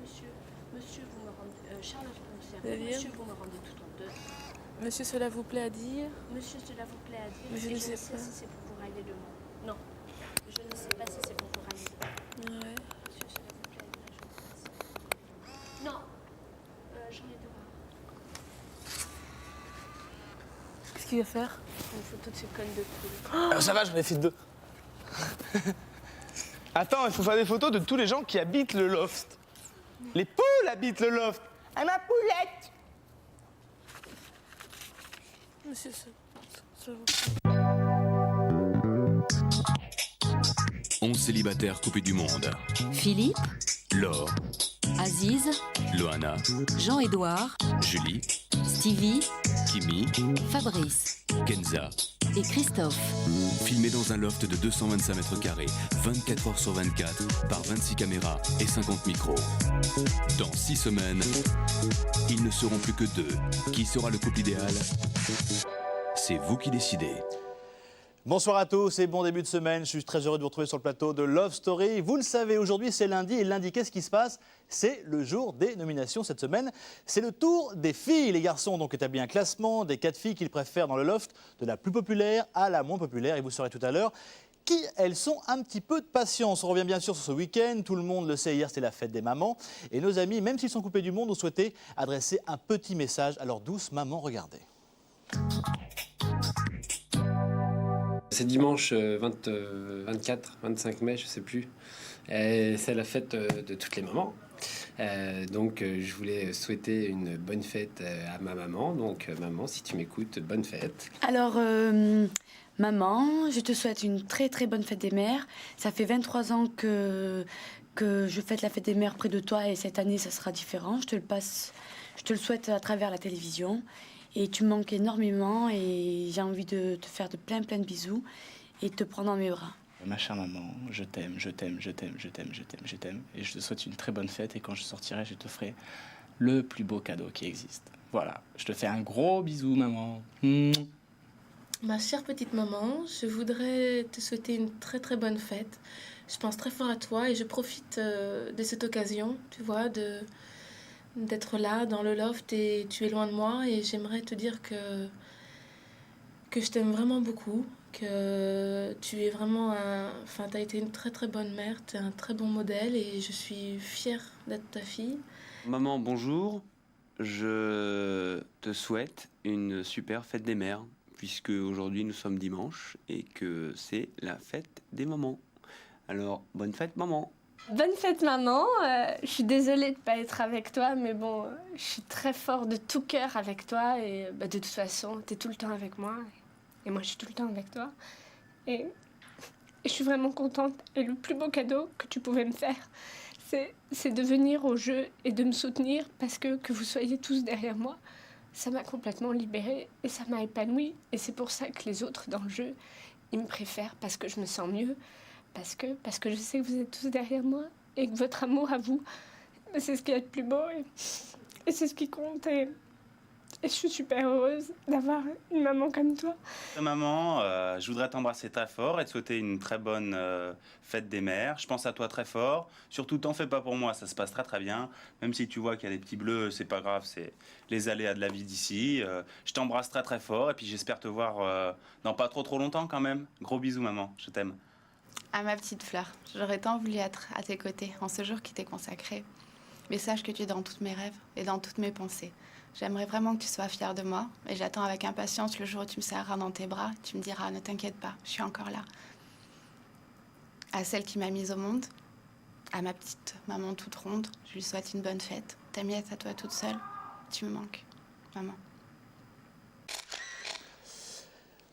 Monsieur, vous me rendez... Charlotte Poncet, C'est-à-dire monsieur, vous me rendez tout honteux. Monsieur, cela vous plaît à dire? Monsieur, cela vous plaît à dire. Mais je ne et sais je pas. sais si c'est pour vous railler de moi. Non, je ne sais pas si c'est pour vous railler de moi. Ouais. Monsieur, cela vous plaît à dire, je vous passe. Non, j'en ai devoir. Qu'est-ce qu'il va faire? Une photo de ces connes de poules. Ça va, j'en ai fait 2. Attends, il faut faire des photos de tous les gens qui habitent le loft. Les poules habitent le loft. Ah, ma poulette! Monsieur, ça vous plaît? 11 célibataires coupés du monde. Philippe, Laure, Aziz, Loana, Jean-Édouard, Julie, Stevie, Kimi, Fabrice Kenza. et Christophe. Filmés dans un loft de 225 mètres carrés, 24 heures sur 24, par 26 caméras et 50 micros. Dans 6 semaines, ils ne seront plus que 2. Qui sera le couple idéal? C'est vous qui décidez. Bonsoir à tous et bon début de semaine. Je suis très heureux de vous retrouver sur le plateau de Love Story. Vous le savez, aujourd'hui c'est lundi et lundi, qu'est-ce qui se passe? C'est le jour des nominations cette semaine. C'est le tour des filles. Les garçons ont donc établi un classement des 4 filles qu'ils préfèrent dans le loft, de la plus populaire à la moins populaire. Et vous saurez tout à l'heure qui elles sont. Un petit peu de patience. On revient bien sûr sur ce week-end. Tout le monde le sait, hier c'était la fête des mamans. Et nos amis, même s'ils sont coupés du monde, ont souhaité adresser un petit message à leurs douces mamans. Regardez. C'est dimanche 24, 25 mai, je sais plus. C'est la fête de toutes les mamans. Donc je voulais souhaiter une bonne fête à ma maman. Donc maman, si tu m'écoutes, bonne fête. Alors, maman, je te souhaite une très très bonne fête des mères. Ça fait 23 ans que je fête la fête des mères près de toi et cette année ça sera différent. Je te le souhaite à travers la télévision. Et tu me manques énormément et j'ai envie de te faire de plein de bisous et de te prendre dans mes bras. Ma chère maman, je t'aime, je t'aime, je t'aime, je t'aime, je t'aime, je t'aime. Et je te souhaite une très bonne fête et quand je sortirai, je te ferai le plus beau cadeau qui existe. Voilà, je te fais un gros bisou, maman. Ma chère petite maman, je voudrais te souhaiter une très très bonne fête. Je pense très fort à toi et je profite de cette occasion, tu vois, d'être là dans le loft et tu es loin de moi et j'aimerais te dire que je t'aime vraiment beaucoup, que tu es vraiment t'as été une très très bonne mère, tu es un très bon modèle et je suis fière d'être ta fille. Maman, bonjour. Je te souhaite une super fête des mères, puisque aujourd'hui nous sommes dimanche et que c'est la fête des mamans. Alors, bonne fête, maman. Bonne fête maman, je suis désolée de ne pas être avec toi, mais bon, je suis très fort de tout cœur avec toi et de toute façon, tu es tout le temps avec moi et moi je suis tout le temps avec toi. Et je suis vraiment contente et le plus beau cadeau que tu pouvais me faire, c'est de venir au jeu et de me soutenir parce que vous soyez tous derrière moi, ça m'a complètement libérée et ça m'a épanouie et c'est pour ça que les autres dans le jeu, ils me préfèrent parce que je me sens mieux. Parce que je sais que vous êtes tous derrière moi et que votre amour à vous, c'est ce qui est le plus beau et c'est ce qui compte. Et je suis super heureuse d'avoir une maman comme toi. Maman, je voudrais t'embrasser très fort et te souhaiter une très bonne fête des mères. Je pense à toi très fort. Surtout, t'en fais pas pour moi, ça se passe très très bien. Même si tu vois qu'il y a des petits bleus, c'est pas grave, c'est les aléas de la vie d'ici. Je t'embrasse très très fort et puis j'espère te voir dans pas trop longtemps quand même. Gros bisous maman, je t'aime. À ma petite fleur, j'aurais tant voulu être à tes côtés en ce jour qui t'est consacré. Mais sache que tu es dans tous mes rêves et dans toutes mes pensées. J'aimerais vraiment que tu sois fière de moi et j'attends avec impatience le jour où tu me serreras dans tes bras. Tu me diras, ne t'inquiète pas, je suis encore là. À celle qui m'a mise au monde, à ma petite maman toute ronde, je lui souhaite une bonne fête. Ta miette à toi toute seule, tu me manques, maman.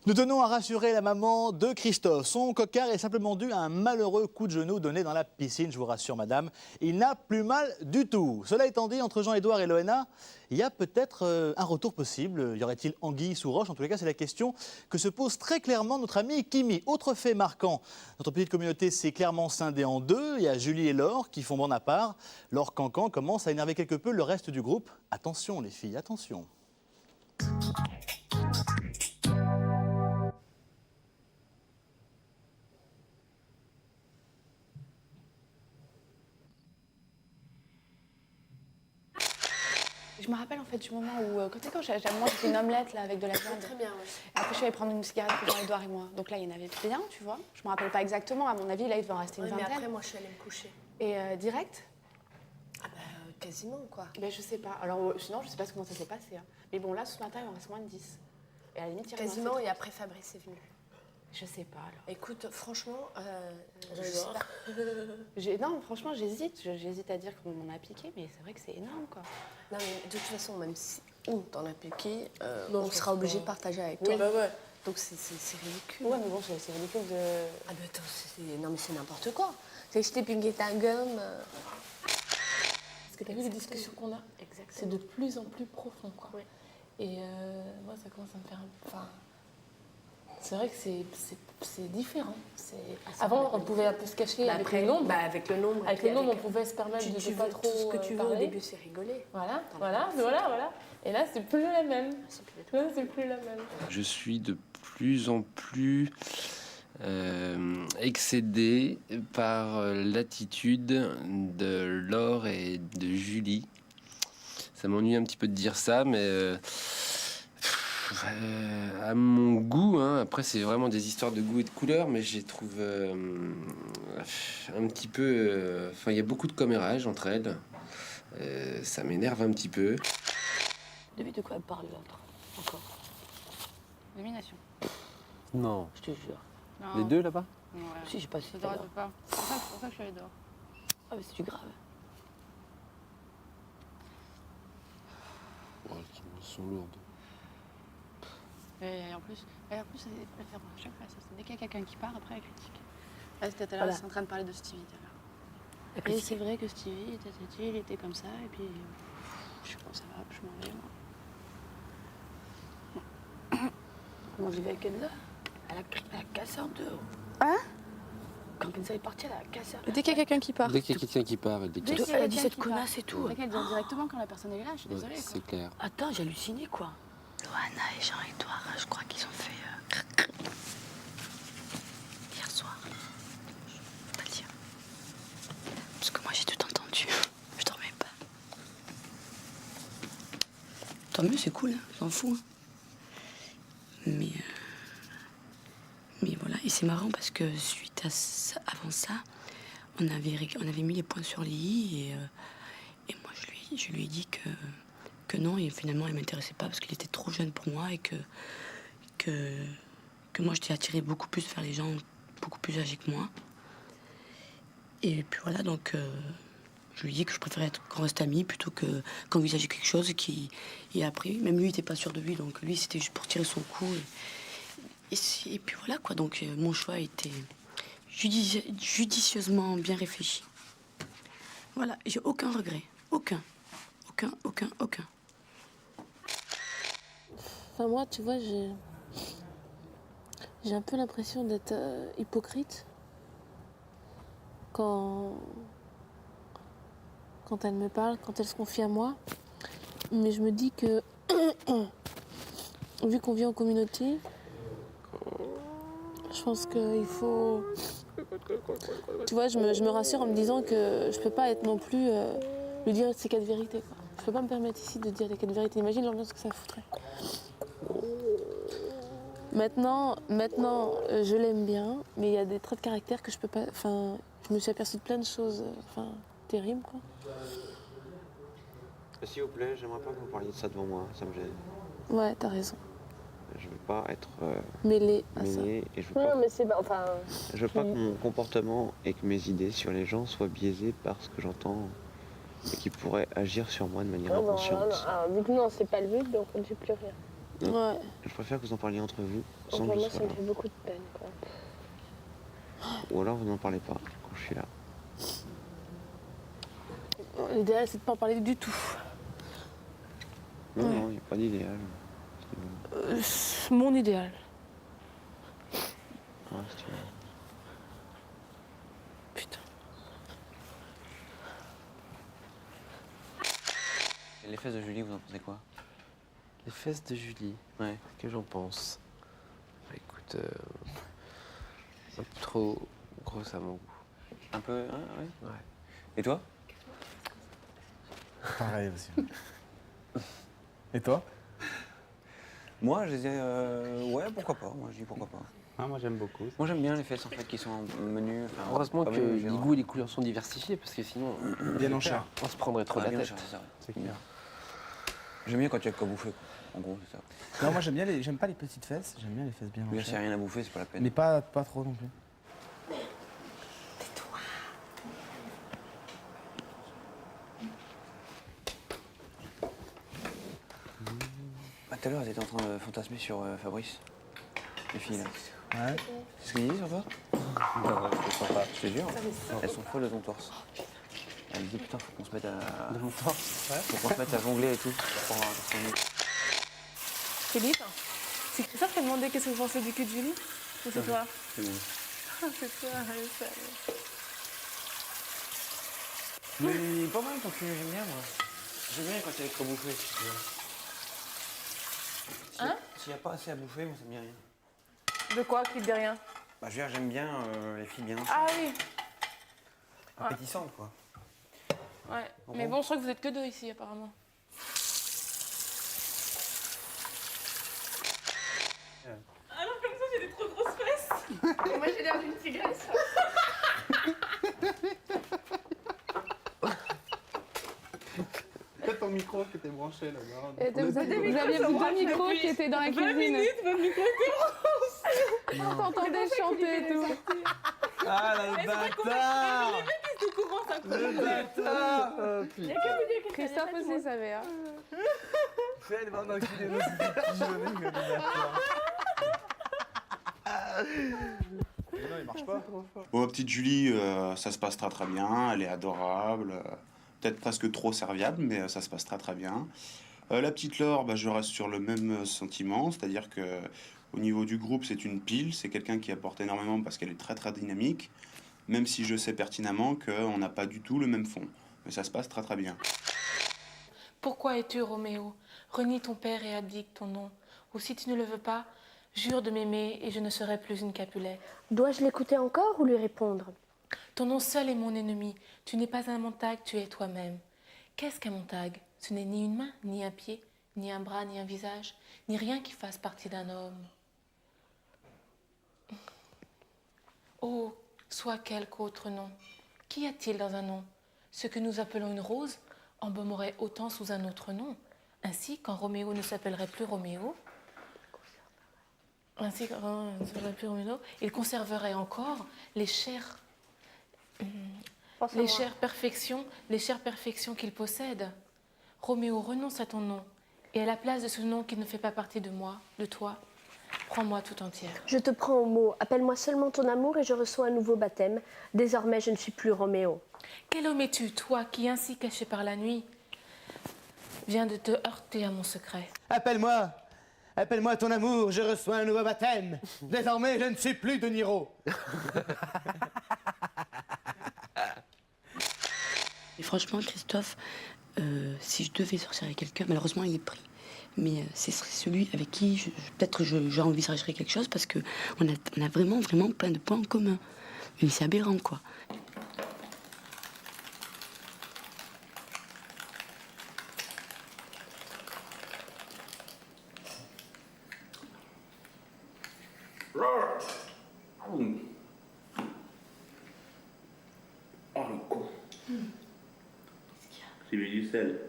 Nous tenons à rassurer la maman de Christophe. Son cocard est simplement dû à un malheureux coup de genou donné dans la piscine, je vous rassure madame. Il n'a plus mal du tout. Cela étant dit, entre Jean-Édouard et Loana, il y a peut-être un retour possible. Y aurait-il anguille sous roche? En tous les cas, c'est la question que se pose très clairement notre ami Kimi. Autre fait marquant, notre petite communauté s'est clairement scindée en deux. Il y a Julie et Laure qui font bande à part. Laure Cancan commence à énerver quelque peu le reste du groupe. Attention les filles, attention. Je me rappelle en fait du moment où, quand j'ai fait une omelette là, avec de la viande. Très bien, oui. Et après, je suis allée prendre une cigarette pour Jean-Edouard et moi. Donc là, il y en avait bien, tu vois. Je me rappelle pas exactement. À mon avis, là, il devait en rester une Ouais, mais vingtaine. après, moi, je suis allée me coucher. Et direct? Ah bah, quasiment, quoi. Ben, je sais pas. Alors, sinon, je sais pas comment ça s'est passé. Hein. Mais bon, là, ce matin, il en reste moins de 10. Et à la limite, il Quasiment, et après, Fabrice est venu. Je sais pas, alors. Écoute, franchement, je sais J'adore. pas. Non, franchement, j'hésite. J'hésite à dire qu'on m'en a piqué, mais c'est vrai que c'est énorme, quoi. Non, mais de toute façon, même si on t'en a piqué, Non, on je sera pense obligé pas. de partager avec Oui, toi. bah ouais. Donc c'est ridicule. Ouais, mais bon, c'est ridicule de... Ah bah attends, non mais c'est n'importe quoi. C'est que je t'ai piqué ta gomme. Parce que t'as vu les discussions qu'on a? C'est de plus en plus profond, quoi. Ouais. Et moi, ça commence à me faire... Enfin, c'est vrai que c'est différent. Avant, on pouvait un peu se cacher Bah avec après, le nombre. bah avec le nombre. Avec et puis le nombre, on pouvait se permettre de tu pas veux trop tout ce que tu veux. Au parler. début, c'est rigoler. Voilà. Et là, c'est plus la même. Là, c'est plus la même. Je suis de plus en plus excédé par l'attitude de Laure et de Julie. Ça m'ennuie un petit peu de dire ça, mais à mon goût, hein, après c'est vraiment des histoires de goût et de couleur, mais je les trouve un petit peu... Enfin, il y a beaucoup de commérage entre elles. Ça m'énerve un petit peu. Devine de quoi elle parle l'autre. Encore. Domination. Non. Je te jure. Non. Les deux là-bas? Ouais. Si, j'ai pas su. Ça te regarde pas. C'est pour ça que je suis allée dehors. Ah, mais c'est du grave. Oh, elles sont lourdes. Et en plus, à chaque fois, c'est dès qu'il y a quelqu'un qui part, après elle critique. Là, c'était tout à l'heure, c'est en train de parler de Stevie tout à l'heure. Et c'est vrai que Stevie il était comme ça, et puis je sais pas, ça va, je m'en vais, moi. Moi, je vais avec Kenza. Elle a cassé en deux. Hein? Quand Kenza est partie, elle a cassé en deux. Dès qu'il y a quelqu'un qui part. Dès qu'il y a quelqu'un qui part, elle décale. Elle a dit cette connasse et tout. C'est qu'elle dit directement quand la personne est là, je suis désolée. Quoi. C'est clair. Attends, j'ai halluciné, quoi. Loana et Jean-Edouard, je crois qu'ils ont fait... hier soir. Je peux pas le dire. Parce que moi, j'ai tout entendu. Je dormais pas. Tant mieux, c'est cool, hein. Je m'en fous. Hein. Mais voilà, et c'est marrant parce que suite à ça, avant ça, on avait mis les points sur les i et moi je lui ai dit que non, et finalement il m'intéressait pas parce qu'il était trop jeune pour moi et que moi j'étais attirée beaucoup plus vers les gens beaucoup plus âgés que moi. Et puis voilà, donc je lui ai dit que je préférais qu'on reste amis plutôt qu'envisager quelque chose et après, même lui il était pas sûr de lui, donc lui c'était juste pour tirer son coup. Et puis voilà quoi, donc mon choix a été judicieusement bien réfléchi. Voilà, j'ai aucun regret, aucun. Enfin, moi, tu vois, j'ai un peu l'impression d'être hypocrite quand elle me parle, quand elle se confie à moi. Mais je me dis que, vu qu'on vit en communauté, je pense qu'il faut... Tu vois, je me rassure en me disant que je peux pas être non plus... lui dire ces 4 vérités, quoi. Je peux pas me permettre ici de dire les 4 vérités. Imagine l'ambiance que ça foutrait. Maintenant, je l'aime bien, mais il y a des traits de caractère que je peux pas... Enfin, je me suis aperçue de plein de choses, terribles, quoi. S'il vous plaît, j'aimerais pas que vous parliez de ça devant moi, ça me gêne. Ouais, t'as raison. Je veux pas être mêlé à ça. et je veux Non, pas, mais c'est... Enfin... je veux pas que mon comportement et que mes idées sur les gens soient biaisés par ce que j'entends et qui pourraient agir sur moi de manière inconsciente. Non, vu que non, c'est pas le but, donc on ne dit plus rien. Ouais. Je préfère que vous en parliez entre vous, sans que Pour je moi, sois ça me là. fait beaucoup de peine, quoi. Ou alors vous n'en parlez pas quand je suis là. L'idéal, c'est de pas en parler du tout. Non, non, il n'y a pas d'idéal. Mon idéal. Ouais, si tu veux. Putain. Et les fesses de Julie, vous en pensez quoi? Les fesses de Julie. Ouais. Qu'est-ce que j'en pense? Bah, écoute, un peu trop grosse à mon goût. Un peu, hein, ouais. Ouais. Et toi? Pareil aussi. Et toi? Moi, je disais, ouais, pourquoi pas. Moi, je dis pourquoi pas. Ah, moi, j'aime beaucoup. Moi, j'aime bien les fesses en fait qui sont en menu. Enfin, Heureusement pas que menu, les je veux dire. goûts et les couleurs sont diversifiés, parce que sinon, Bien en chair. on se prendrait trop Ah, la bien tête. cher, c'est ça. C'est clair. J'aime bien quand il y a quoi bouffer, quoi. En gros, c'est ça. Non, moi j'aime pas les petites fesses, j'aime bien les fesses bien en Bien, s'il n'y a chair. rien à bouffer, c'est pas la peine. Mais pas trop non plus. Tout à l'heure, elles étaient en train de fantasmer sur Fabrice. Les filles, là. Ouais. C'est ce qu'elles disent sur toi? Non, c'est sympa. Je te jure. Elles sont folles de ton torse. Elles disent putain, faut qu'on se mette à. De mon torse? Ouais. Faut qu'on se mette à jongler et tout. Pour avoir un mieux. Philippe, c'est Christophe qui a demandé qu'est-ce que vous pensez du cul de Julie? Ou c'est toi? C'est bon. C'est toi, ça. Mais il est pas mal ton cul, j'aime bien moi. J'aime bien quand il y a trop bouffé. Hein? S'il n'y a pas assez à bouffer, moi ça me dit rien. De quoi qui te dit rien? Bah je veux dire, j'aime bien les filles bien Ah oui. appétissantes quoi. Ouais. En Mais gros. bon, je crois que vous êtes que deux ici apparemment. Alors comme ça, j'ai des trop grosses fesses. Et moi, j'ai l'air d'une tigresse. C'est ton micro qui était branché là-bas. Vous aviez deux micros qui étaient dans la cuisine. 20 minutes, on t'entendait chanter et tout. Ah le bâtard! Le bâtard! Christophe aussi savait. Hein. Fais le bâtard qui est le bâtard. Non, il marche pas. Bon, petite Julie, ça se passe très très bien, elle est adorable, peut-être presque trop serviable, mais ça se passe très très bien. La petite Laure, bah, je reste sur le même sentiment, c'est-à-dire que au niveau du groupe, c'est une pile, c'est quelqu'un qui apporte énormément parce qu'elle est très très dynamique, même si je sais pertinemment qu'on n'a pas du tout le même fond, mais ça se passe très très bien. Pourquoi es-tu Roméo? Renie ton père et abdique ton nom. Ou si tu ne le veux pas, jure de m'aimer et je ne serai plus une Capulet. Dois-je l'écouter encore ou lui répondre? Ton nom seul est mon ennemi. Tu n'es pas un Montag, tu es toi-même. Qu'est-ce qu'un Montag? Ce n'est ni une main, ni un pied, ni un bras, ni un visage, ni rien qui fasse partie d'un homme. Oh, soit quelque autre nom. Qu'y a-t-il dans un nom? Ce que nous appelons une rose embaumerait autant sous un autre nom. Ainsi, quand Roméo ne s'appellerait plus Roméo, il conserverait encore les chères perfections qu'il possède. Roméo, renonce à ton nom, et à la place de ce nom qui ne fait pas partie de moi, de toi, prends-moi tout entière. Je te prends au mot. Appelle-moi seulement ton amour et je reçois un nouveau baptême. Désormais, je ne suis plus Roméo. Quel homme es-tu, toi, qui, ainsi caché par la nuit, viens de te heurter à mon secret? Appelle-moi ton amour, je reçois un nouveau baptême. Désormais, je ne suis plus de Niro. Et franchement, Christophe, si je devais sortir avec quelqu'un, malheureusement, il est pris. Mais ce serait celui avec qui peut-être j'envisagerais quelque chose parce qu'on a vraiment plein de points en commun. Mais c'est aberrant, quoi. Oh le con. J'ai mis du sel.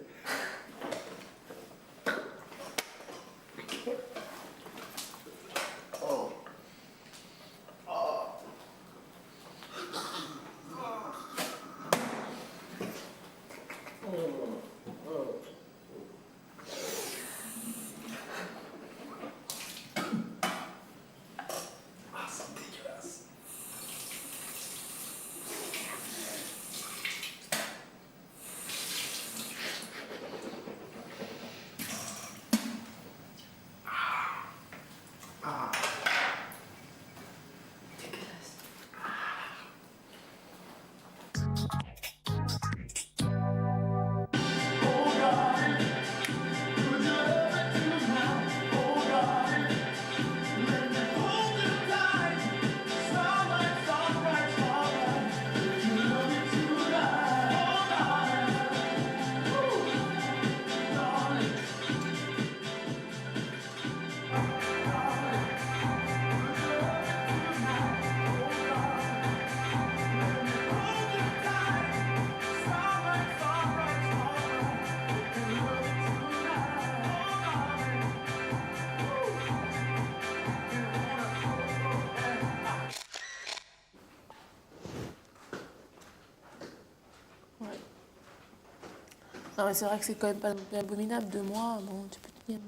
Non, mais c'est vrai que c'est quand même pas non plus abominable. 2 mois, bon, tu peux tenir.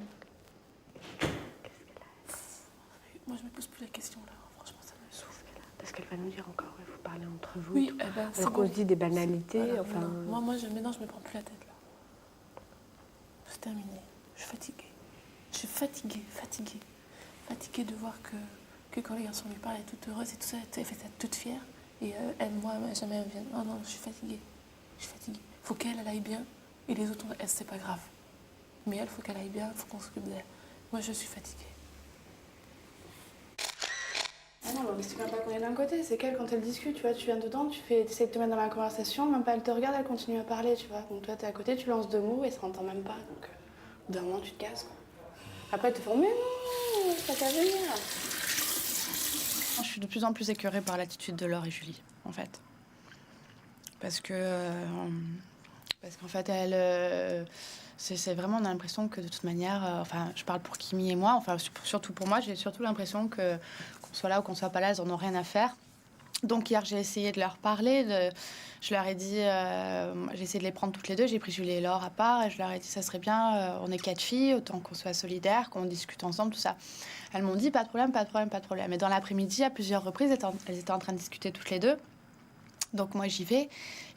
Moi, je me pose plus la question, là. Franchement, ça me souffle. Parce qu'elle va nous dire encore, il faut parler entre vous. Oui, eh ben, c'est alors qu'on bon. se dit des banalités, Voilà, enfin... non. Moi, maintenant, je me prends plus la tête, là. C'est terminé. Je suis fatiguée. Je suis fatiguée de voir que quand les garçons lui parlent, elle est toute heureuse et tout ça, elle fait ça toute fière. Et elle, moi, jamais elle vient. Non, je suis fatiguée. Faut qu'elle aille bien. Et les autres, elle, c'est pas grave. Mais elle, faut qu'elle aille bien, faut qu'on s'occupe d'elle. Moi, je suis fatiguée. Ah non, mais c'est même pas qu'on est d'un côté, c'est qu'elle, quand elle discute, tu vois, tu viens dedans, tu essaies de te mettre dans la conversation, même pas elle te regarde, elle continue à parler, tu vois. Donc toi, t'es à côté, tu lances 2 mots et ça entend même pas. Donc au bout d'un moment, tu te casses, quoi. Après, elle te fait, mais non, c'est pas qu'à venir. Je suis de plus en plus écœurée par l'attitude de Laure et Julie, en fait. Parce qu'en fait, c'est vraiment, on a l'impression que de toute manière, enfin, je parle pour Kimi et moi, enfin, surtout pour moi, j'ai surtout l'impression que qu'on soit là ou qu'on soit pas là, ils en ont rien à faire. Donc hier, j'ai essayé de leur parler, je leur ai dit, j'ai essayé de les prendre toutes les deux, j'ai pris Julie et Laure à part, et je leur ai dit, ça serait bien, on est 4 filles, autant qu'on soit solidaires, qu'on discute ensemble, tout ça. Elles m'ont dit, pas de problème. Et dans l'après-midi, à plusieurs reprises, elles étaient en train de discuter toutes les deux. Donc moi j'y vais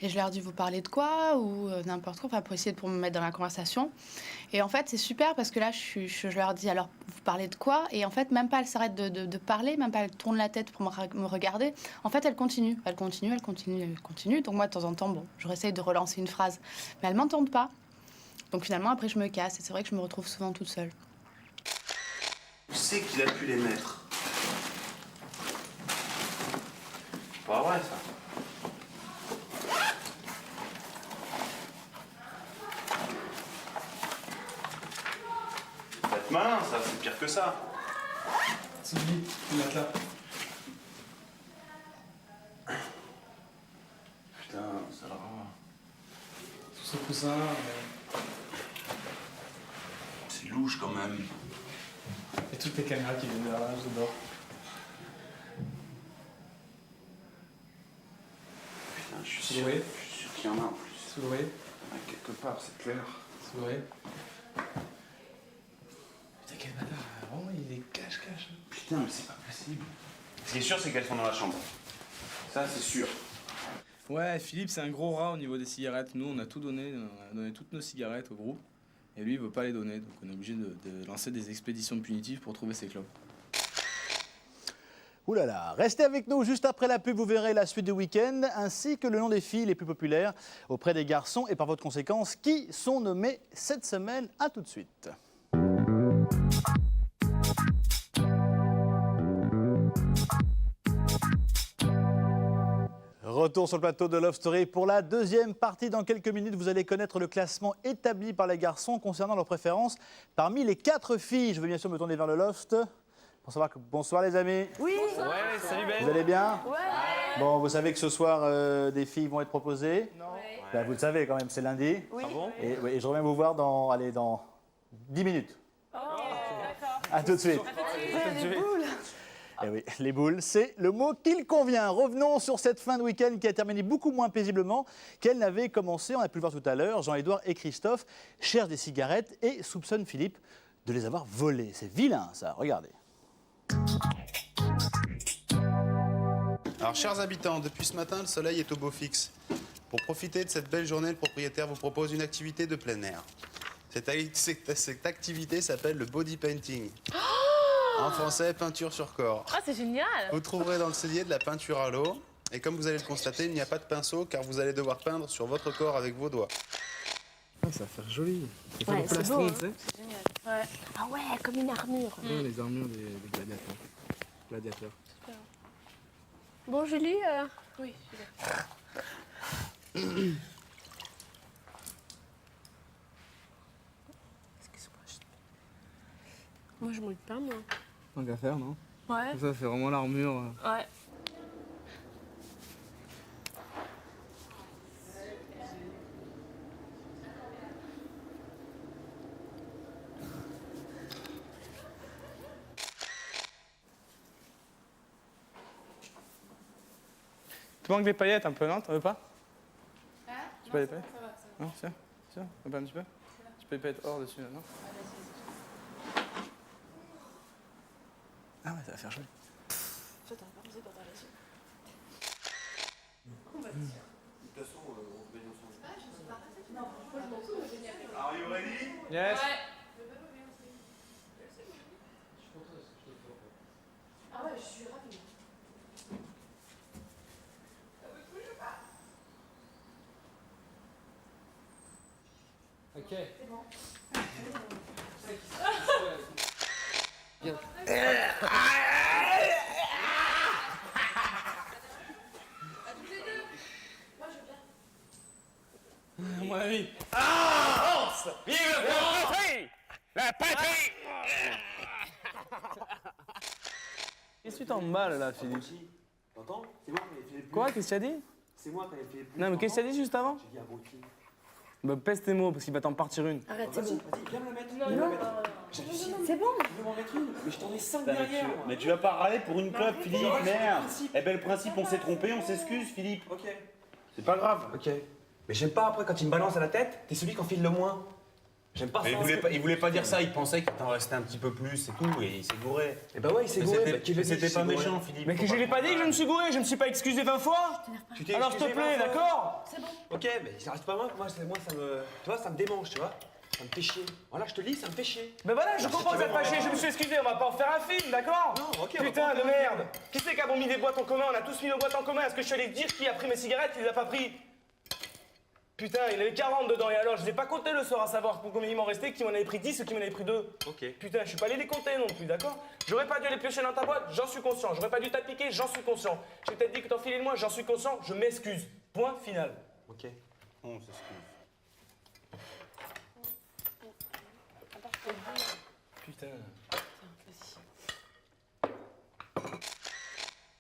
et je leur dis vous parlez de quoi ou n'importe quoi, enfin pour essayer de me mettre dans la conversation. Et en fait c'est super parce que là je leur dis alors vous parlez de quoi et en fait même pas elles s'arrêtent de parler, même pas elles tournent la tête pour me regarder. En fait elles continuent. Donc moi de temps en temps bon je réessaye de relancer une phrase mais elles m'entendent pas. Donc finalement après je me casse et c'est vrai que je me retrouve souvent toute seule. Où c'est qu'il a pu les mettre? Pas vrai ça. Malin, ça, c'est pire que ça. C'est lui, il est là. Putain, ça va. Tout ce coussin. C'est louche quand même. Et toutes les caméras qui viennent derrière, j'adore. Putain, je suis sûr qu'il y en a en plus. Souloué. Quelque part, c'est clair. Souloué. Putain, quel bâtard, vraiment, il est cache-cache. Putain, mais c'est pas possible. Ce qui est sûr, c'est qu'elles sont dans la chambre. Ça, c'est sûr. Ouais, Philippe, c'est un gros rat au niveau des cigarettes. Nous, on a tout donné, on a donné toutes nos cigarettes au groupe. Et lui, il veut pas les donner. Donc, on est obligé de lancer des expéditions punitives pour trouver ses clopes. Ouh là là, restez avec nous juste après la pub, vous verrez la suite du week-end, ainsi que le nom des filles les plus populaires auprès des garçons et par voie de conséquence, qui sont nommés cette semaine. À tout de suite. Retour sur le plateau de Love Story pour la deuxième partie. Dans quelques minutes, vous allez connaître le classement établi par les garçons concernant leurs préférences parmi les 4 filles. Je vais bien sûr me tourner vers le loft. Bonsoir les amis. Oui. Ouais, salut Ben. Vous allez bien? Ouais. Bon, vous savez que ce soir, des filles vont être proposées? Non. Ben, vous le savez quand même, c'est lundi. Oui. Ah bon? Et je reviens vous voir dans 10 minutes. Oh, d'accord. À tout de suite. Les boules. Eh oui, les boules, c'est le mot qu'il convient. Revenons sur cette fin de week-end qui a terminé beaucoup moins paisiblement qu'elle n'avait commencé. On a pu le voir tout à l'heure. Jean-Édouard et Christophe cherchent des cigarettes et soupçonnent Philippe de les avoir volées. C'est vilain, ça. Regardez. Alors, chers habitants, depuis ce matin, le soleil est au beau fixe. Pour profiter de cette belle journée, le propriétaire vous propose une activité de plein air. Cette activité s'appelle le body painting. En français, peinture sur corps. Ah, c'est génial! Vous trouverez dans le cellier de la peinture à l'eau. Et comme vous allez le constater, il n'y a pas de pinceau car vous allez devoir peindre sur votre corps avec vos doigts. Ah, ça va faire joli. Ça fait Ouais, le c'est plastron, beau, tu sais. hein. C'est génial. Ouais. Ah ouais, comme une armure. Ouais, les armures des gladiateurs. Gladiateurs. Bon, Julie Oui, je suis là. Moi, je mouille pas, moi. Tant qu'à faire, non? Ouais. Ça fait vraiment l'armure. Ouais. Tu manques des paillettes un peu, non? T'en veux pas? Hein? Tu veux pas des paillettes? Non, c'est peu un petit peu. Tu peux pas être hors dessus là, non? Ah ouais, ça va faire joli. Ça, t'as pas pensé quand t'as reçu. De toute façon, on se met ensemble. Are you ready? Yes. Ah ouais, je suis rapide. Ok. C'est bon. Bien. À mon avis. Ah! Vive la patrie! La patrie! Qu'est-ce que tu t'emballes là, Philippe? T'entends? C'est moi qui ai fait les plus. Quoi? Qu'est-ce que tu as dit? C'est moi qui ai fait les plus. Non, mais qu'est-ce que tu as dit juste avant? J'ai dit abruti. Bah, pèse tes mots parce qu'il va t'en partir une. Arrête, c'est bon. Vas-y, viens me la mettre. Non, viens me non, la mettre. c'est bon. Je vais m'en mettre une. Mais je t'en ai 5 derrière. moi. Mais tu vas pas râler pour une clope, Philippe, c'est merde. le principe. Eh ben le principe, on s'est trompé, on s'excuse, Philippe. Ok. C'est pas grave. Ok. Mais j'aime pas après quand il me balance à la tête, t'es celui qui en file le moins. J'aime pas Mais ça. il voulait pas dire ça, il pensait qu'il t'en restait un petit peu plus et tout, et il s'est gouré. Et bah ouais, il s'est Mais gouré. c'était- bah, qui le dit, C'était il s'est pas gouré. méchant, Philippe. Mais que je l'ai pas dit que je me suis gouré, je me suis pas excusé 20 fois. Tu t'es Alors s'il te excusé plaît, 20 fois. d'accord? C'est bon. Ok, mais ça reste pas moi. Moi, ça me, tu vois, ça me démange, tu vois. Ça me fait chier. Voilà, je te le dis, ça me fait chier. Ben voilà, je Alors, si comprends tu que ça veux te fâche, vraiment- je me suis excusé, on va pas en faire un film, d'accord? Non, ok, on va Putain pas en de faire un merde! Qui c'est qui a mis des boîtes en commun? On a tous mis nos boîtes en commun. Est-ce que je suis allé te dire qui a pris mes cigarettes, il les a pas pris? Putain, il y en avait 40 dedans, et alors je les ai pas compté le soir à savoir pour combien il m'en restait, qui m'en avait pris 10 ou qui m'en avait pris 2. Ok. Putain, je suis pas allé les compter non plus, d'accord? J'aurais pas dû aller piocher dans ta boîte, j'en suis conscient. J'aurais pas dû t'appliquer, j'en suis conscient. J'ai peut-être dit que t'en filais de moi, j'en suis conscient, je m'excuse. Point final. Ok. On s'excuse. Putain.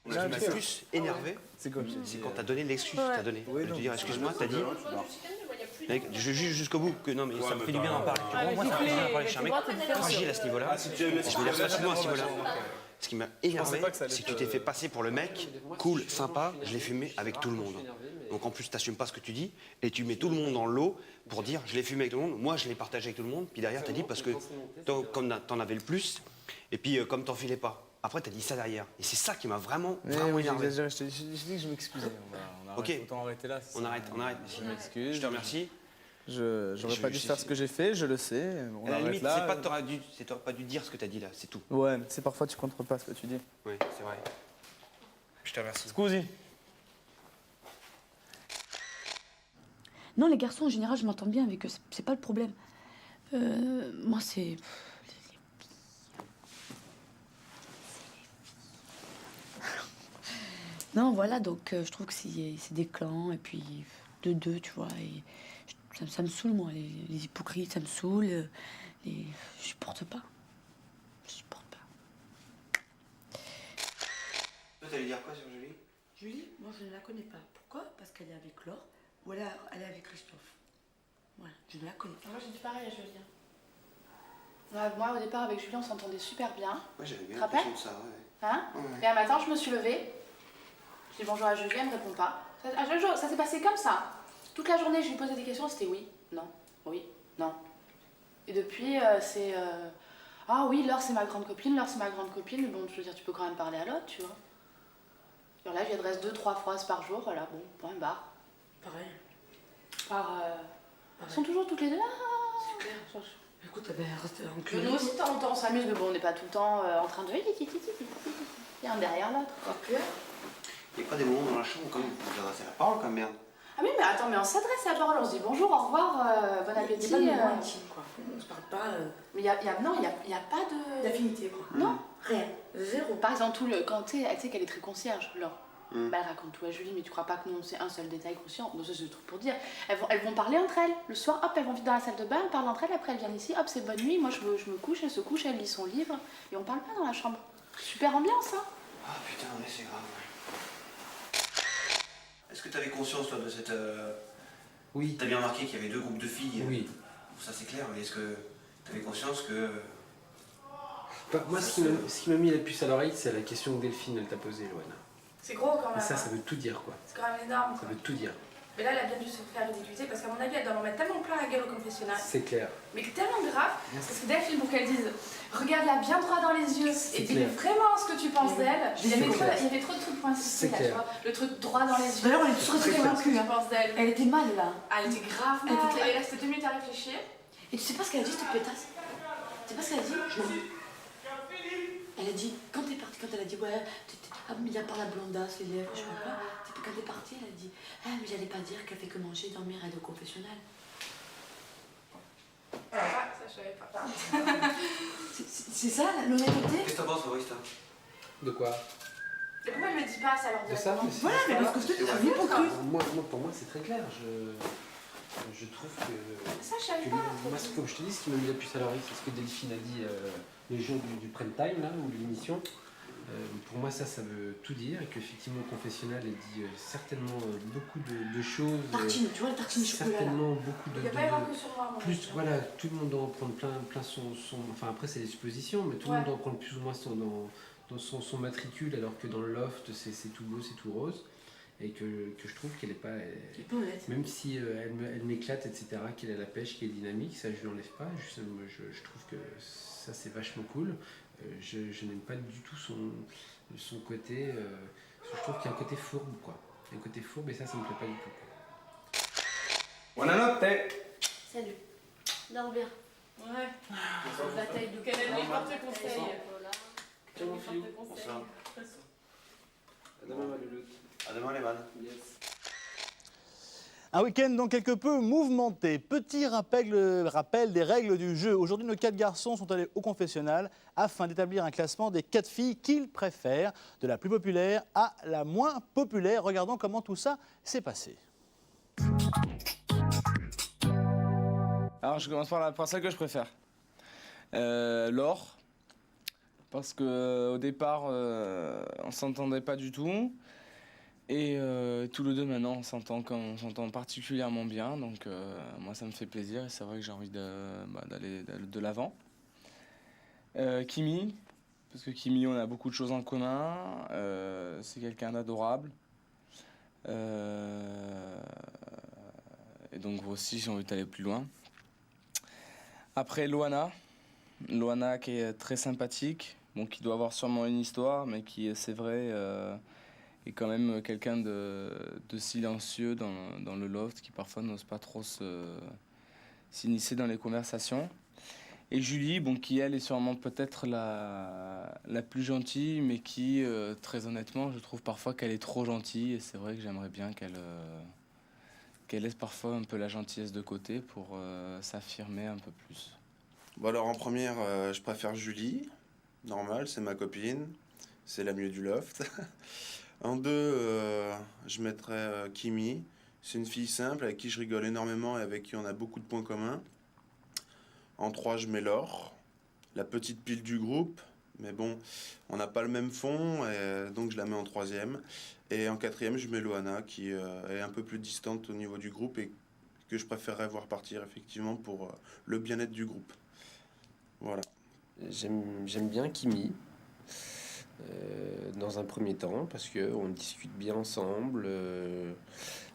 Ce qui m'a plus énervé, c'est quoi? C'est quand t'as donné l'excuse, Ouais. t'as donné. Oui, Je veux non. dire, excuse-moi, t'as dit. Mec, je juge jusqu'au bout que non, mais ça me fait du bien d'en parler. Tu vois, mais moi, ça me fait du bien d'en parler. Je suis un mec tu fais fragile à ce niveau-là. Ah, si tu veux, Je veux dire facilement à ce niveau-là. Ce qui m'a énervé, pas que ça allait c'est que te- tu t'es fait passer pour le mec, cool, sympa, je l'ai fumé avec tout le monde. Donc en plus, t'assumes pas ce que tu dis, et tu mets tout le monde dans le lot pour dire je l'ai fumé avec tout le monde, moi je l'ai partagé avec tout le monde, puis derrière t'as dit parce que comme t'en avais le plus, et puis comme t'en filais pas. Après t'as dit ça derrière. Et c'est ça qui m'a vraiment Mais oui, j'ai énervé. exagéré, j'ai dit que je m'excusais. On arrête, Ok. autant arrêter là. On arrête. Je m'excuse. Je te remercie. J'aurais pas dû faire ce que j'ai fait, je le sais. On À la arrête limite, là. t'aurais pas dû dire ce que t'as dit là, c'est tout. Ouais, mais c'est parfois tu contrôles pas ce que tu dis. Oui, c'est vrai. Je te remercie. Scusi. Non, les garçons, en général, je m'entends bien avec eux. C'est pas le problème. Moi, c'est... Non, voilà, donc je trouve que c'est des clans, et puis de deux, tu vois. Et ça me saoule, moi, les hypocrites, ça me saoule. Je supporte pas. Je supporte pas. Toi, t'allais dire quoi sur Julie? Julie, moi, je ne la connais pas. Pourquoi? Parce qu'elle est avec Laure, ou elle est avec Christophe. Voilà, je ne la connais pas. Moi, j'ai dit pareil à Julien. Moi, au départ, avec Julien, on s'entendait super bien. Ouais, j'avais bien Tu te rappelles l'impression de ça, ouais. Hein Ouais. Et un matin, je me suis levée. Je dis bonjour à Julien, elle me répond pas. Ça s'est passé comme ça. Toute la journée, je lui posais des questions, c'était oui, non, oui, non. Et depuis, c'est... Ah oui, Laure, c'est ma grande copine, Laure, c'est ma grande copine. Mais bon, je veux dire, tu peux quand même parler à l'autre, tu vois. Alors là, je lui adresse 2-3 phrases par jour, voilà, bon, point barre. Pareil. Ils sont toujours toutes les deux là. C'est clair. Écoute, reste en Que nous aussi, de temps en temps, on s'amuse, mais bon, on n'est pas tout le temps en train de... L'un derrière l'autre, quoi. Il n'y a pas des moments dans la chambre quand même où vous adressez la parole quand même, merde. Ah oui, mais attends, mais on s'adresse à la parole, on se dit bonjour, au revoir, bon appétit. Il n'y a pas de moment intime, quoi. On se parle pas... Mais non, il y a pas de... d'affinité, quoi. Non. Rien. Zéro. Par exemple, quand tu sais qu'elle est très concierge, Laure. Bah, elle raconte tout à Julie, mais tu crois pas que nous, c'est un seul détail conscient. Non, ça, c'est le truc pour dire. Elles vont parler entre elles. Le soir, hop, elles vont vite dans la salle de bain, elles parlent entre elles, après elles viennent ici, hop, c'est bonne nuit, moi je me couche, elle se couche, elle lit son livre, et on parle pas dans la chambre. Super ambiance, hein. Ah putain, ouais, c'est grave. Est-ce que tu avais conscience, toi, de cette... Oui. T'as bien remarqué qu'il y avait deux groupes de filles. Oui. Ça, c'est clair, mais est-ce que tu avais conscience que... Bah, moi, ce qui m'a mis la puce à l'oreille, c'est la question que Delphine, elle t'a posée, Loana. C'est gros quand même. Et ça hein. veut tout dire, quoi. C'est quand même énorme. Ça veut tout dire. Mais là, elle a bien dû se faire ridiculiser parce qu'à mon avis, elle doit en mettre tellement plein la gueule au confessionnal. C'est clair. Mais tellement grave, parce que Delphine, pour qu'elle dise regarde-la bien droit dans les yeux et dis vraiment ce que tu penses d'elle, il y avait trop de trucs pour insister là, tu vois. Le truc droit dans les yeux. D'ailleurs, on est tous restés convaincus. Elle était mal là. Elle était grave mal. Elle est restée 2 minutes à réfléchir. Et tu sais pas ce qu'elle a dit, cette pétasse? Tu sais pas ce qu'elle a dit? Je m'en fous. Elle a dit, quand t'es partie, quand elle a dit, ouais, il y a par la blondasse, les lèvres, je sais pas quoi. Quand t'es partie, elle a dit, ah, mais j'allais pas dire qu'elle fait que manger, dormir, elle est au confessionnal. Ah, ça je savais pas. C'est ça, l'honnêteté? Qu'est-ce que t'en penses, Fabrice? De quoi? Et pourquoi je le dis pas à ça alors De ça? Voilà, mais parce que je te dis, c'est hypocrite. Pour moi, c'est très clair. Je trouve que. Ça, je savais que pas. Moi, comme je te dis, ce qui m'a mis la puce à l'oreille, c'est ce que Delphine a dit le jour du prime time, là, ou de l'émission. Pour moi, ça veut tout dire, et qu'effectivement, le confessionnal, elle dit certainement beaucoup de choses. Tartine, tu vois, le tartine chocolat. Certainement beaucoup de. Il n'y a pas vraiment que sur moi. Plus, voilà, tout le monde doit en prendre plein son. Enfin, après, c'est des suppositions, mais tout le monde doit en prendre plus ou moins dans son matricule, alors que dans le loft, c'est tout beau, c'est tout rose. Et que je trouve qu'elle n'est pas. Même si elle m'éclate, etc., qu'elle a la pêche, qu'elle est dynamique, ça, je ne lui enlève pas. Je trouve que ça, c'est vachement cool. Je n'aime pas du tout son côté. Je trouve qu'il y a un côté fourbe, quoi. Il y a un côté fourbe, et ça me plaît pas du tout. Buonanotte. Salut. Dors bien. Ouais. Bataille de quel ami porte conseil. Tiens, mon filou, bonsoir. À demain, ma louloute. À demain, les vannes. Yes. Un week-end donc quelque peu mouvementé. Petit rappel des règles du jeu. Aujourd'hui, nos 4 garçons sont allés au confessionnal afin d'établir un classement des 4 filles qu'ils préfèrent, de la plus populaire à la moins populaire. Regardons comment tout ça s'est passé. Alors je commence par celle que je préfère. Laure. Parce qu'au départ, on s'entendait pas du tout. Et tous les deux maintenant, on s'entend particulièrement bien. Donc moi, ça me fait plaisir et c'est vrai que j'ai envie d'aller de l'avant. Kimi, parce que Kimi, on a beaucoup de choses en commun. C'est quelqu'un d'adorable. Et donc aussi, j'ai envie d'aller plus loin. Après, Loana qui est très sympathique, bon, qui doit avoir sûrement une histoire, mais qui, c'est vrai, est quand même quelqu'un de silencieux dans le loft, qui parfois n'ose pas trop s'initier dans les conversations. Et Julie, bon, qui elle est sûrement peut-être la plus gentille, mais qui, très honnêtement, je trouve parfois qu'elle est trop gentille, et c'est vrai que j'aimerais bien qu'elle laisse parfois un peu la gentillesse de côté pour s'affirmer un peu plus. Bon alors en première, je préfère Julie, normal, c'est ma copine, c'est la mieux du loft. En 2, je mettrais Kimi, c'est une fille simple avec qui je rigole énormément et avec qui on a beaucoup de points communs. En 3, je mets Laure, la petite pile du groupe, mais bon, on n'a pas le même fond, et donc je la mets en 3e. Et en 4e, je mets Loana, qui est un peu plus distante au niveau du groupe et que je préférerais voir partir effectivement pour le bien-être du groupe. Voilà. J'aime bien Kimi, dans un premier temps, parce qu'on discute bien ensemble.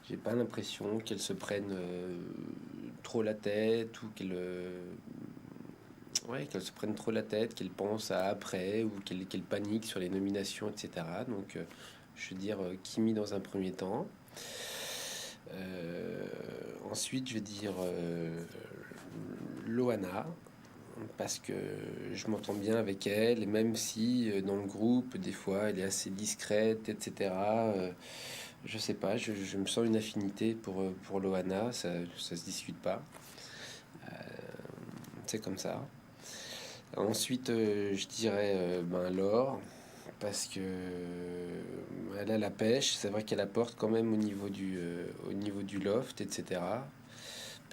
J'ai pas l'impression qu'elle se prenne trop la tête ou qu'elle se prenne trop la tête, qu'elle pense à après ou qu'elle panique sur les nominations, etc. Donc, je veux dire Kimi dans un premier temps. Ensuite, je vais dire Loana, parce que je m'entends bien avec elle, et même si dans le groupe, des fois, elle est assez discrète, etc. Je sais pas, je me sens une affinité pour Loana, ça se discute pas. C'est comme ça. Ensuite, je dirais Laure, parce que elle a la pêche, c'est vrai qu'elle apporte quand même au niveau du loft, etc.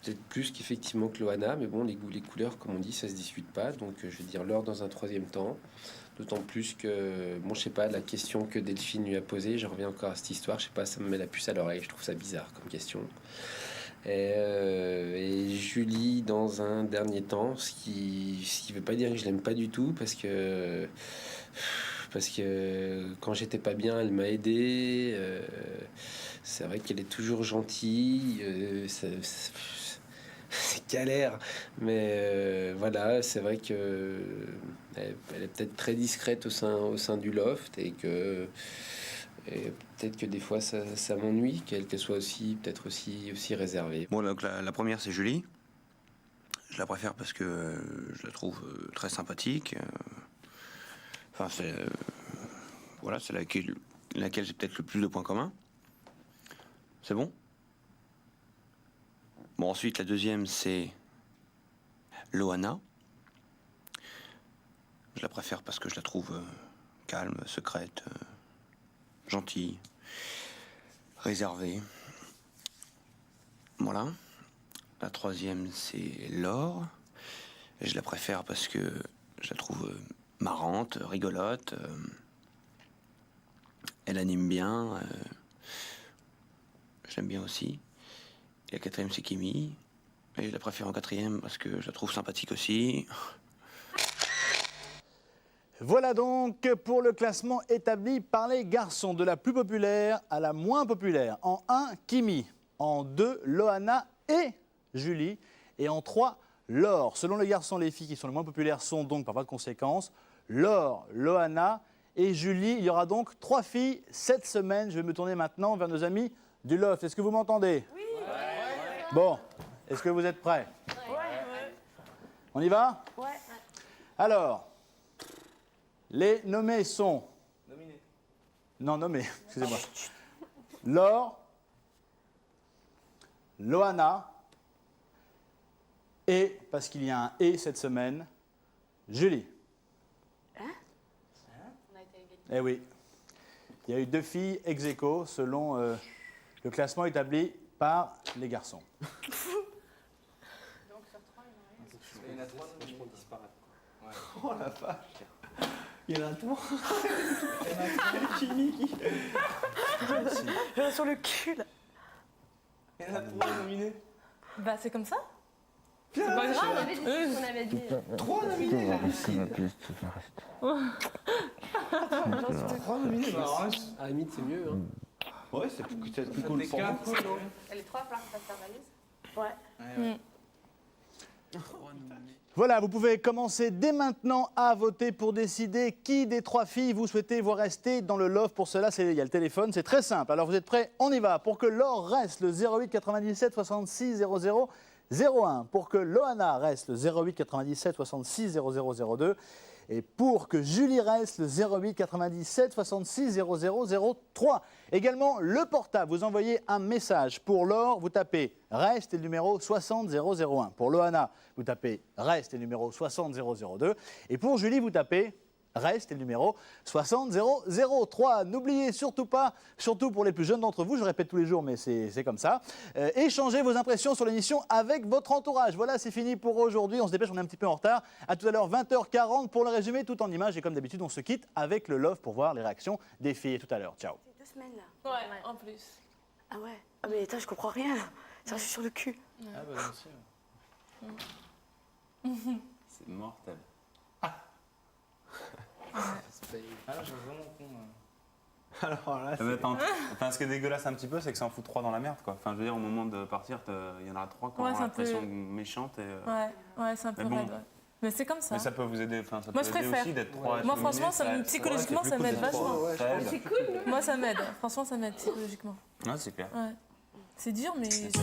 Peut-être plus qu'effectivement que Loana, mais bon, les goûts, les couleurs, comme on dit, ça se discute pas. Donc je vais dire Laure dans un 3e temps. D'autant plus que, bon, je sais pas, la question que Delphine lui a posée, je reviens encore à cette histoire, je sais pas, ça me met la puce à l'oreille, je trouve ça bizarre comme question. Et Julie dans un dernier temps, ce qui veut pas dire que je l'aime pas du tout, parce que quand j'étais pas bien, elle m'a aidé. C'est vrai qu'elle est toujours gentille. c'est galère. Mais voilà, c'est vrai que elle est peut-être très discrète au sein du loft et peut-être que des fois ça m'ennuie, qu'elle soit peut-être aussi réservée. Bon, donc la première, c'est Julie. Je la préfère parce que je la trouve très sympathique. Enfin, c'est voilà, c'est laquelle j'ai peut-être le plus de points communs. C'est bon? Bon, ensuite, la deuxième, c'est Loana. Je la préfère parce que je la trouve calme, secrète, gentille, réservée. Voilà. La troisième, c'est Laure. Et je la préfère parce que je la trouve marrante, rigolote. Elle anime bien. J'aime bien aussi. Et la quatrième, c'est Kimi. Et je la préfère en quatrième parce que je la trouve sympathique aussi. Voilà donc pour le classement établi par les garçons, de la plus populaire à la moins populaire. En 1, Kimi. En 2, Loana et Julie. Et en 3, Laure. Selon les garçons, les filles qui sont les moins populaires sont donc, par voie de conséquence, Laure, Loana et Julie. Il y aura donc 3 filles cette semaine. Je vais me tourner maintenant vers nos amis du Loft. Est-ce que vous m'entendez? Oui. Bon, est-ce que vous êtes prêts? Ouais. On y va? Ouais. Alors, les nommés sont... Nominés. Non, nommés, excusez-moi. Laure, Loana et, parce qu'il y a un « et » cette semaine, Julie. Hein? Eh oui. Il y a eu 2 filles ex aequo selon le classement établi par les garçons. Donc sur 3, il y en a 3 qui disparaissent. Ouais. Oh la vache! Il y en a 3. Il y en a 3 qui... Il y en a sur le cul, là. Il y en a 3 nominés. Bah, c'est comme ça. C'est pas grave, on avait dit ce qu'on avait dit. 3 nominés, la Russie. 3 nominés, bah, à la limite, c'est mieux. Hein. Ouais, c'est plus cool pour moi. Les 3 partent à faire valise. Ouais. Voilà, vous pouvez commencer dès maintenant à voter pour décider qui des 3 filles vous souhaitez voir rester dans le loft. Pour cela, il y a le téléphone, c'est très simple. Alors vous êtes prêts? On y va. Pour que Laure reste, le 08 97 66 00 01. Pour que Loana reste, le 08 97 66 00 02. Et pour que Julie reste, le 08 97 66 00 03. Également, le portable, vous envoyez un message. Pour Laure, vous tapez « Reste » et le numéro 60 001. Pour Loana, vous tapez « Reste » et le numéro 60 002. Et pour Julie, vous tapez « Reste » et le numéro 60 003. N'oubliez surtout pas, surtout pour les plus jeunes d'entre vous, je répète tous les jours, mais c'est comme ça, échangez vos impressions sur l'émission avec votre entourage. Voilà, c'est fini pour aujourd'hui. On se dépêche, on est un petit peu en retard. À tout à l'heure, 20h40 pour le résumé, tout en images. Et comme d'habitude, on se quitte avec le Love pour voir les réactions des filles. Et tout à l'heure. Ciao. C'est 2 semaines, là. Ouais, en plus. Ah ouais. Ah mais attends, je comprends rien, là. Ça, je suis sur le cul. Ah bah bien sûr. C'est mortel. Alors, j'ai vraiment con. Alors là, enfin, ce qui est dégueulasse un petit peu, c'est que ça en fout 3 dans la merde, quoi. Enfin, je veux dire, au moment de partir, il y en aura 3 qui auront l'impression méchante. Et, ouais, c'est un peu raide, ouais. Mais c'est comme ça. Mais ça peut vous aider, enfin, ça moi, peut je aider préfère. Aussi d'être 3. Moi, franchement, psychologiquement, ça m'aide vachement. C'est cool, non? Moi, ça m'aide. Franchement, ça m'aide psychologiquement. Ouais, c'est clair. Ouais. C'est dur, mais c'est ça.